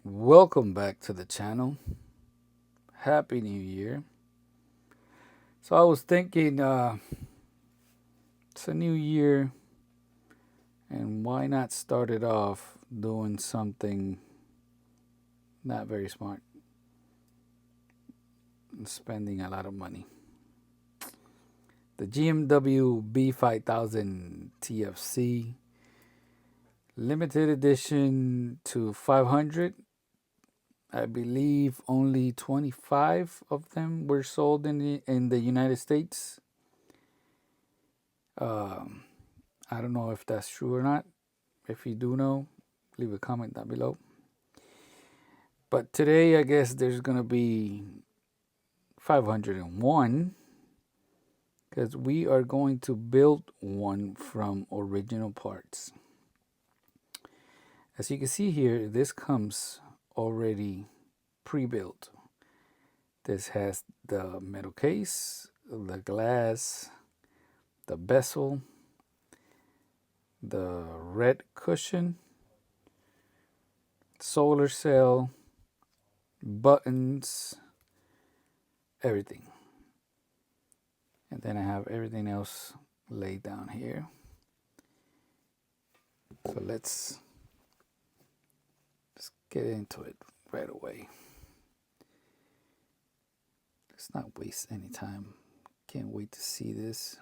Welcome back to the channel. Happy New Year. So I was thinking it's a new year, and why not start it off doing something not very smart and spending a lot of money. The GMW-B5000TFC limited edition to 500. I believe only 25 of them were sold in the United States. Um, I don't know if that's true or not. If you do know, leave a comment down below. But today, I guess there's going to be 501 because we are going to build one from original parts. As you can see here, this comes already pre-built. This has the metal case, the glass, the bezel, the red cushion, solar cell, buttons, everything. And then I have everything else laid down here. So let's get into it right away. Let's not waste any time. Can't wait to see this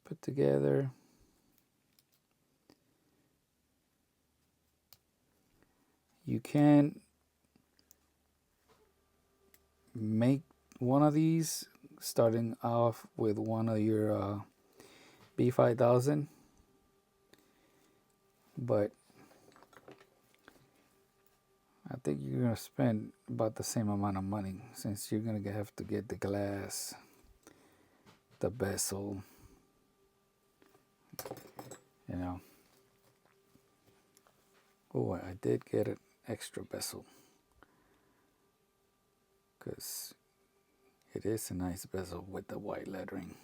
put together. You can make one of these starting off with one of your B5000, but I think you're gonna spend about the same amount of money since you're gonna have to get the glass, the bezel, you know. Oh, I did get an extra bezel because it is a nice bezel with the white lettering.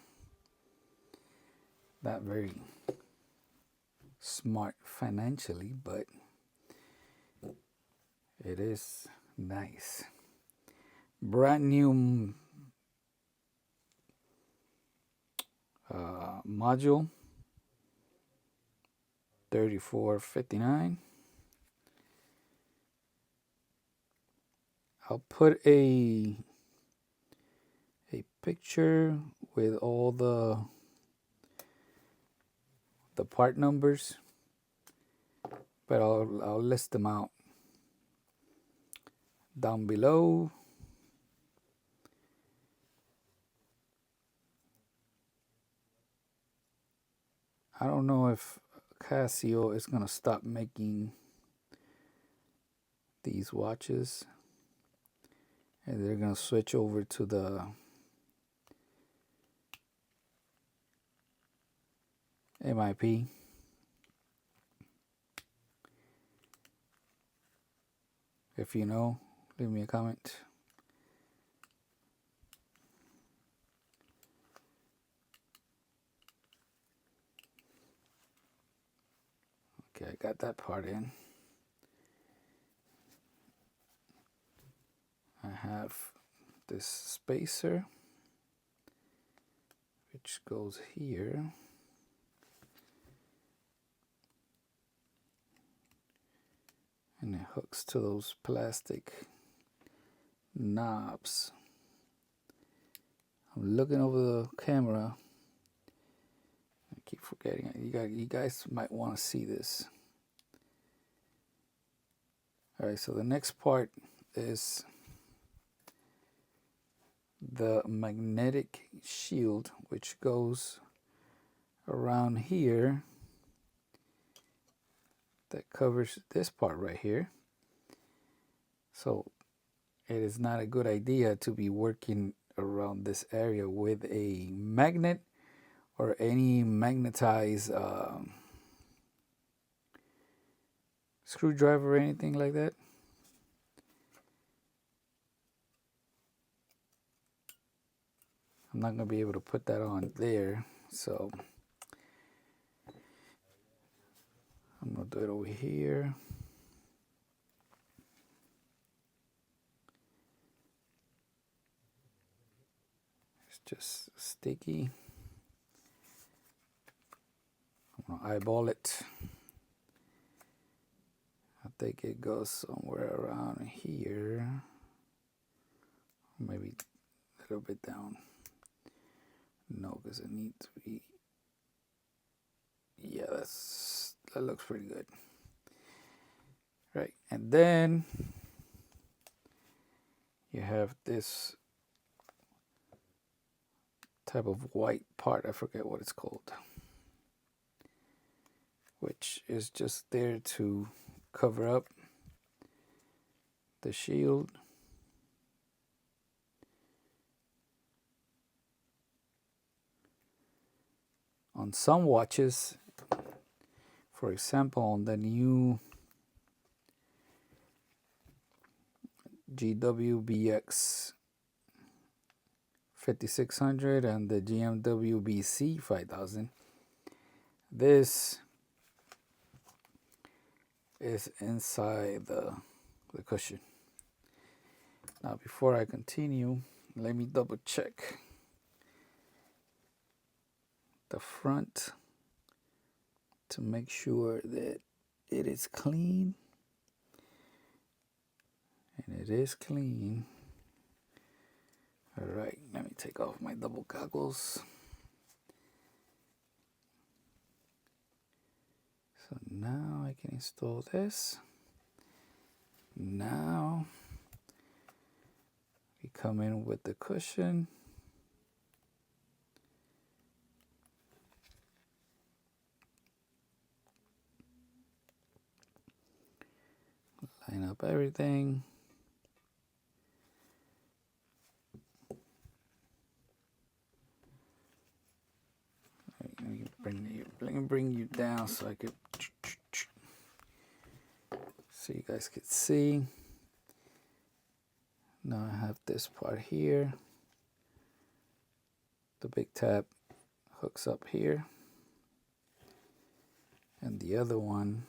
Not very smart financially, but it is nice. Brand new module, 3459. I'll put a picture with all the part numbers, but I'll list them out down below. I don't know if Casio is gonna stop making these watches and they're gonna switch over to the MIP. If you know, leave me a comment. Okay, I got that part in. I have this spacer which goes here. And it hooks to those plastic knobs. I'm looking over the camera. I keep forgetting it. You guys might want to see this. All right, so the next part is the magnetic shield, which goes around here. That covers this part right here. So it is not a good idea to be working around this area with a magnet or any magnetized screwdriver or anything like that. I'm not going to be able to put that on there, so I'm going to do it over here. just sticky. I'm gonna eyeball it. I think it goes somewhere around here, maybe a little bit down. No, because it needs to be, yeah, that looks pretty good. Right, and then you have this type of white part, I forget what it's called, which is just there to cover up the shield. On some watches, for example, on the new GW-5600 and the GMW-B5000, this is inside the cushion. Now, before I continue, let me double check the front to make sure that it is clean. And it is clean. All right, let me take off my double goggles. So now I can install this. Now we come in with the cushion. Line up everything. Let me bring you down so I could, so you guys could see. Now I have this part here. The big tab hooks up here, and the other one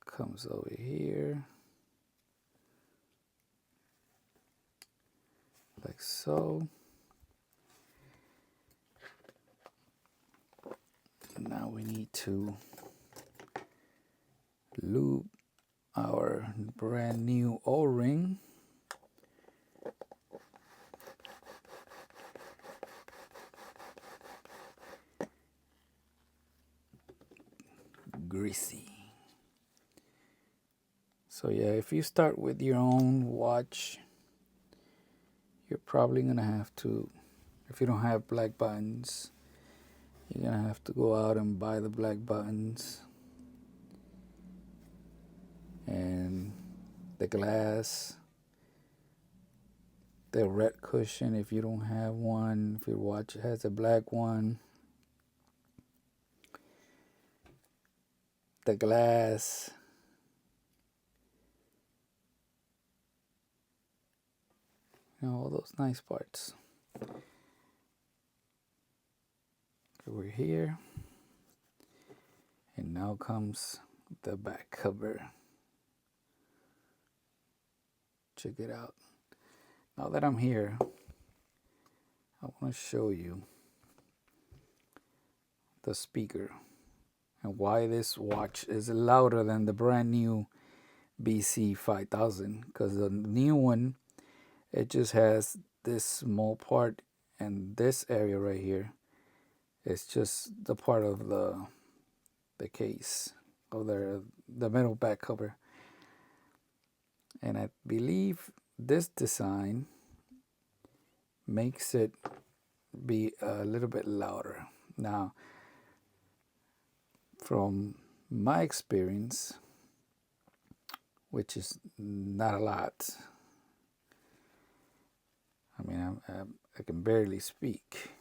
comes over here, like so. Now we need to lube our brand new O-ring. Greasy. So yeah, if you start with your own watch, you're probably gonna have to, if you don't have black buttons, you're gonna have to go out and buy the black buttons and the glass, the red cushion if you don't have one, if your watch has a black one, the glass, you know, all those nice parts. Okay, we're here, and now comes the back cover. Check it out. Now that I'm here, I want to show you the speaker and why this watch is louder than the brand new BC5000, because the new one, it just has this small part, and this area right here, it's just the part of the case of the metal back cover. And I believe this design makes it be a little bit louder. Now, from my experience, which is not a lot, I mean, I can barely speak,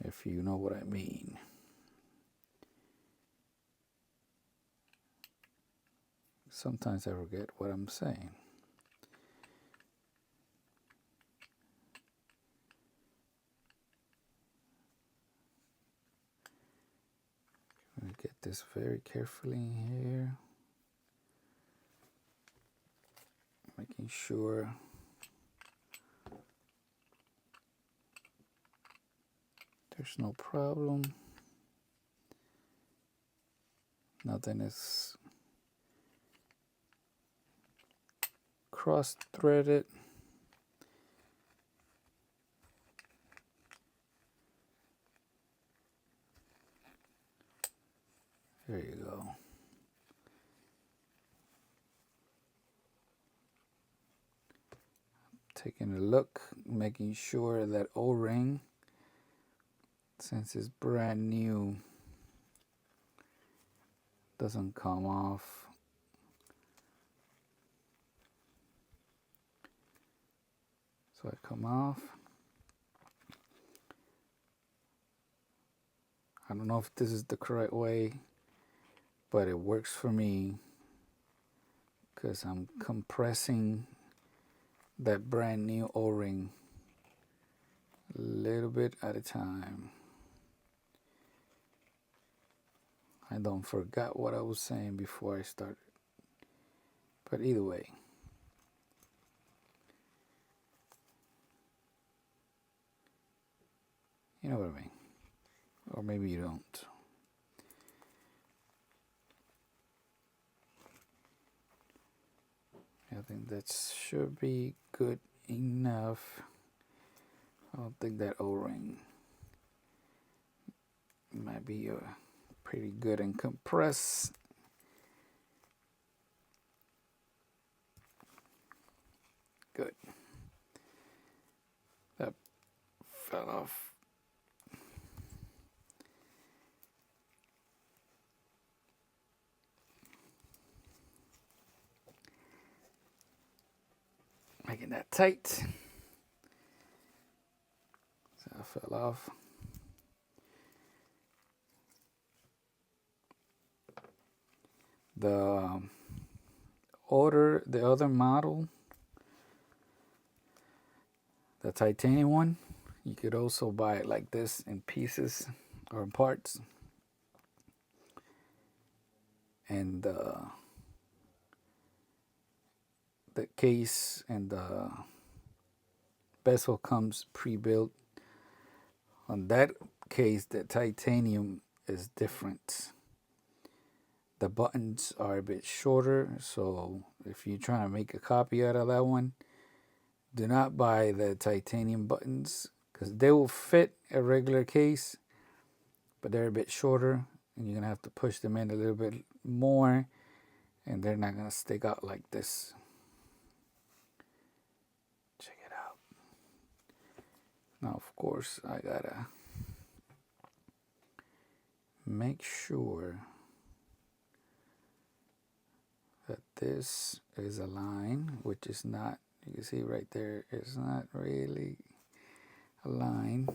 if you know what I mean. Sometimes I forget what I'm saying. I'm gonna get this very carefully here, making sure There's no problem. Nothing is cross-threaded. There you go. Taking a look, making sure that O-ring, since it's brand new, doesn't come off. So I come off. I don't know if this is the correct way, but it works for me because I'm compressing that brand new O-ring a little bit at a time. I don't forget what I was saying before I started, but either way. You know what I mean? Or maybe you don't. I think that should be good enough. I don't think that O-ring might be pretty good and compressed. Good. That fell off. Making that tight. So that fell off. The other model, the titanium one, you could also buy it like this in pieces or in parts. And the case and the bezel comes pre-built. On that case, the titanium is different. The buttons are a bit shorter, so if you're trying to make a copy out of that one, do not buy the titanium buttons because they will fit a regular case, but they're a bit shorter and you're going to have to push them in a little bit more and they're not going to stick out like this. Check it out. Now, of course, I got to make sure that this is aligned, which is not. You can see right there, it's not really aligned.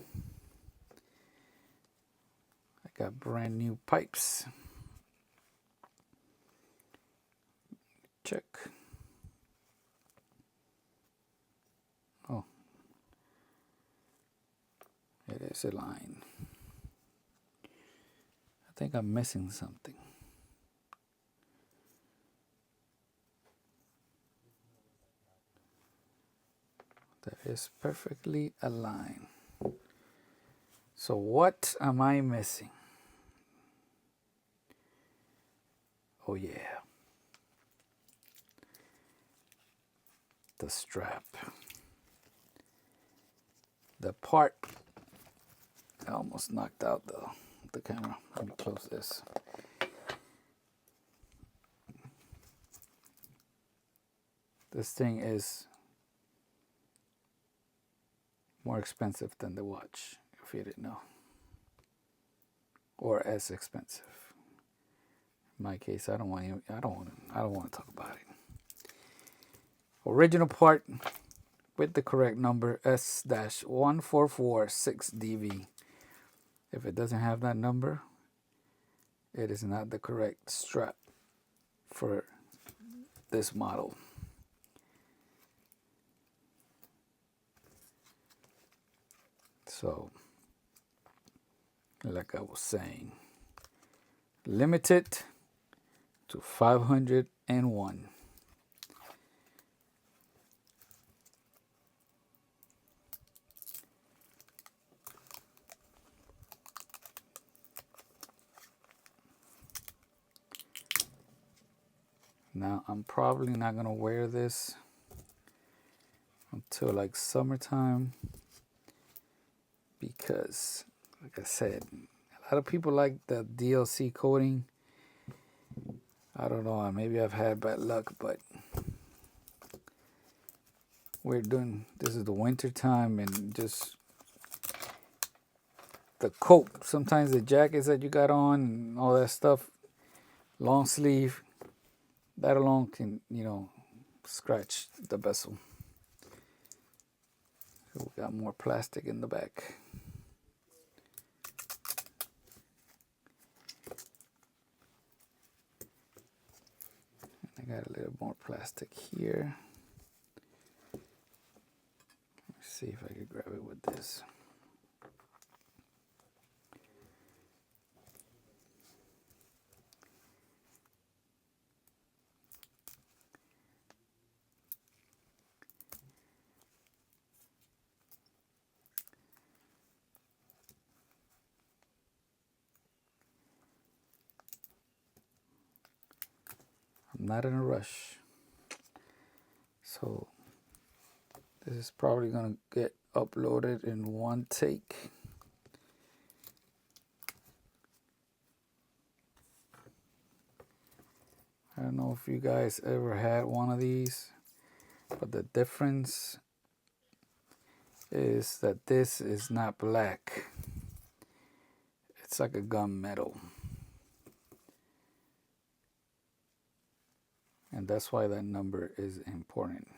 I got brand new pipes. Check. Oh, it is aligned. I think I'm missing something. That is perfectly aligned. So what am I missing? Oh yeah. The strap. The part. I almost knocked out the camera. Let me close this. This thing is more expensive than the watch, if you didn't know. Or as expensive. In my case, I don't want to talk about it. Original part with the correct number S-1446DV. If it doesn't have that number, it is not the correct strap for this model. So, like I was saying, limited to 501. Now I'm probably not gonna wear this until like summertime because, like I said, a lot of people like the DLC coating. I don't know, maybe I've had bad luck, but this is the winter time, and just the coat, sometimes the jackets that you got on and all that stuff, long sleeve, that alone can, scratch the bezel. So we got more plastic in the back. I got a little more plastic here. Let's see if I can grab it with this. I'm not in a rush. So this is probably gonna get uploaded in one take. I don't know if you guys ever had one of these, but the difference is that this is not black. It's like a gunmetal. And that's why that number is important.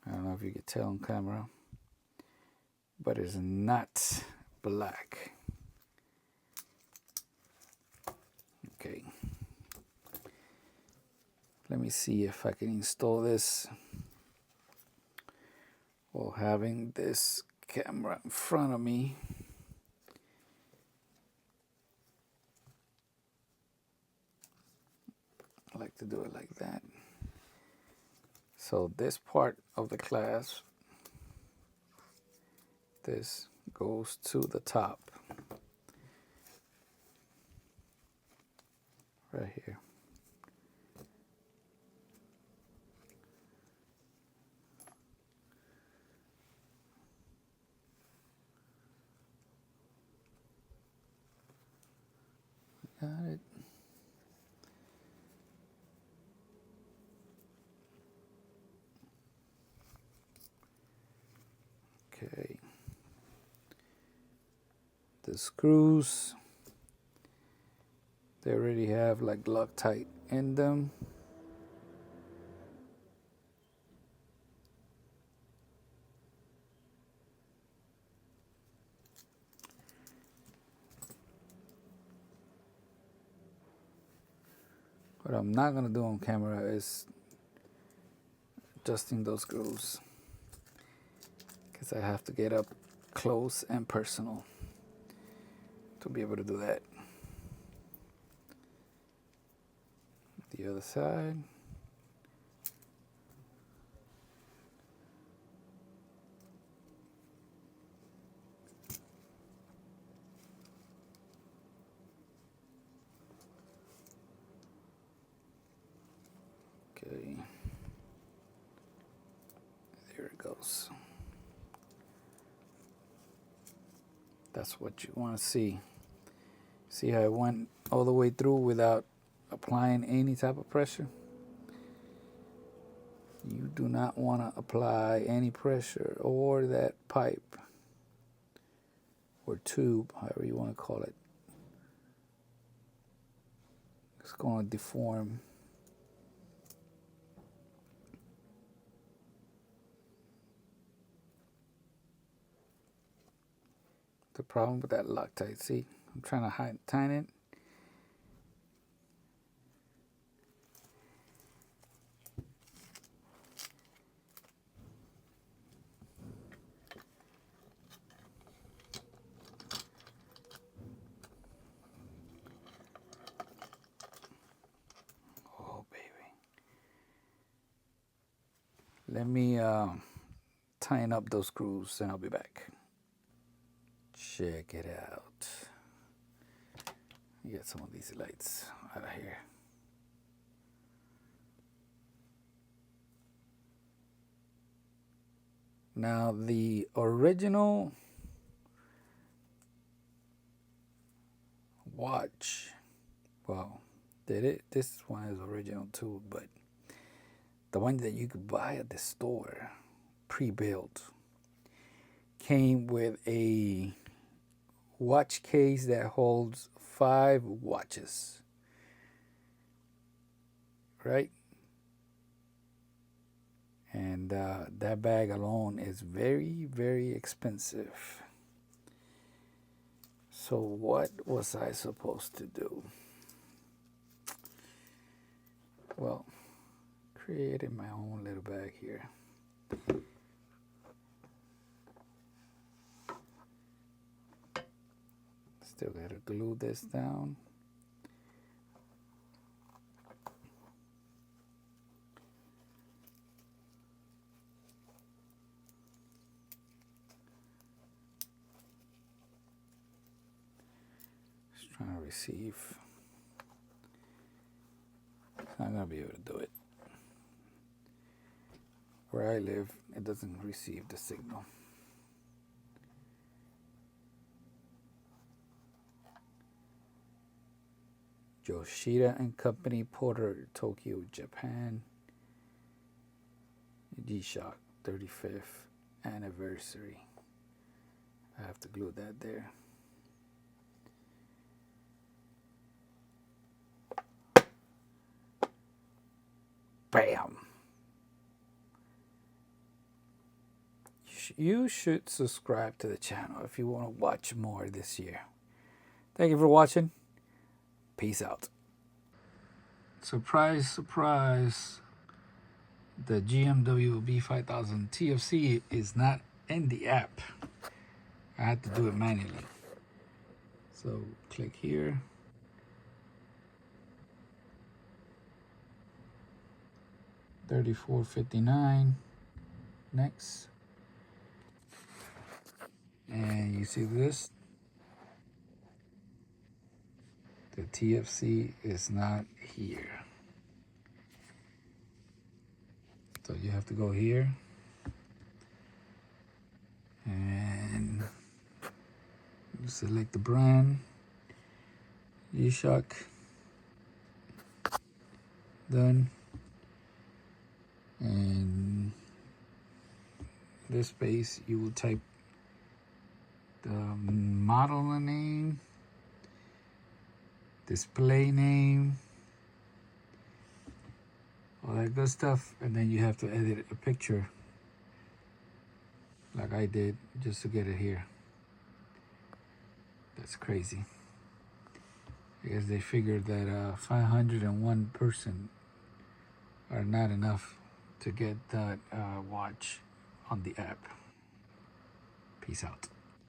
I don't know if you can tell on camera, but it's not black. Okay. Let me see if I can install this while having this camera in front of me. I like to do it like that. So this part of the clasp, this goes to the top, right here. Got it. Okay. The screws, they already have like Loctite in them. What I'm not gonna do on camera is adjusting those screws, because I have to get up close and personal to be able to do that. The other side. Okay. There it goes. That's what you want to see. See how it went all the way through without applying any type of pressure? You do not want to apply any pressure, or that pipe or tube, however you want to call it. It's going to deform. The problem with that Loctite, see, I'm trying to tighten it. Oh, baby. Let me tighten up those screws and I'll be back. Check it out. Get some of these lights out of here. Now the original watch, well, this one is original too, but the one that you could buy at the store, pre-built, came with a watch case that holds 5 watches, right? And that bag alone is very, very expensive. So what was I supposed to do? Well, created my own little bag here. Still gotta glue this down. Just trying to receive. It's not gonna be able to do it. Where I live, it doesn't receive the signal. Yoshida Company, Porter, Tokyo, Japan. G-Shock 35th anniversary. I have to glue that there. Bam! You should subscribe to the channel if you want to watch more this year. Thank you for watching. Peace out. Surprise, surprise. The GMW-B5000TFC is not in the app. I had to do it manually. So click here. $34.59. Next. And you see this? The TFC is not here. So you have to go here and select the brand, GShock. Done. And this space you will type the model name, display name, all that good stuff, and then you have to edit a picture like I did just to get it here. That's crazy. I guess they figured that 501 person are not enough to get that watch on the app. Peace out.